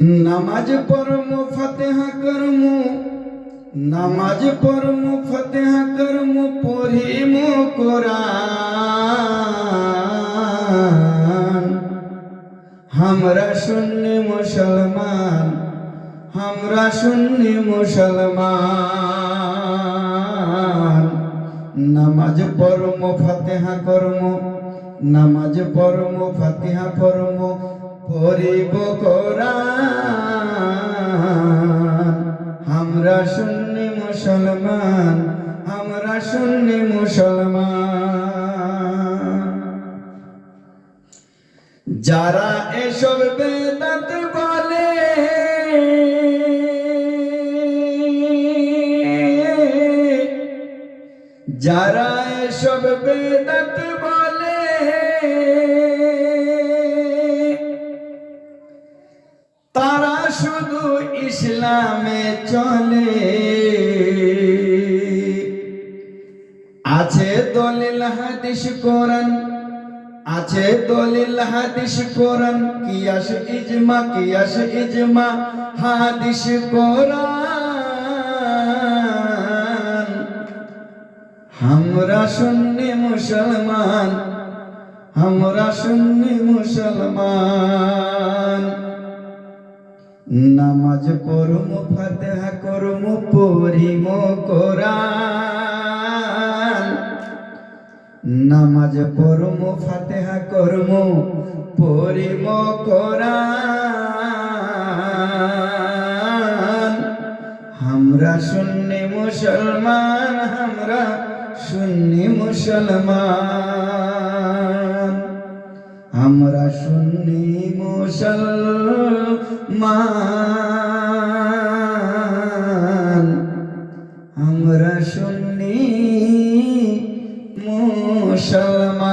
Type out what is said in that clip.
নামাজ পড়মু ফাতিহা করমু, নামাজ পড়মু ফাতিহা করমু, পড়িমু কোরআন। আমরা সুন্নি মুসলমান, আমরা সুন্নি মুসলমান। নামাজ পড়মু ফাতিহা করমু, নামাজ পড়মু ফাতিহা পড়মু, পড়িব কোরআন। আমরা সুন্নি মুসলমান, আমরা সুন্নি মুসলমান। যারা এসব বেদাত বলে, যারা এসব বেদাত বলে, তারা শুধু ইসলামে চলে। আছে দলিল হাদিস কোরআন, আছে দলিল হাদিস কোরআন, কিয়াস ইজমা, কিয়াস ইজমা হাদিস কোরআন। আমরা সুন্নি মুসলমান, আমরা সুন্নি মুসলমান। নামাজ পড়মু ফাতিহা করমু, পড়িমু কোরআন। নামাজ পড়মু ফাতিহা করমু, পড়িমু কোরআন। আমরা সুন্নি মুসলমান, আমরা সুন্নি মুসলমান। আমরা সুন্নি মুসলমান, আমরা সুন্নি মুসলমান।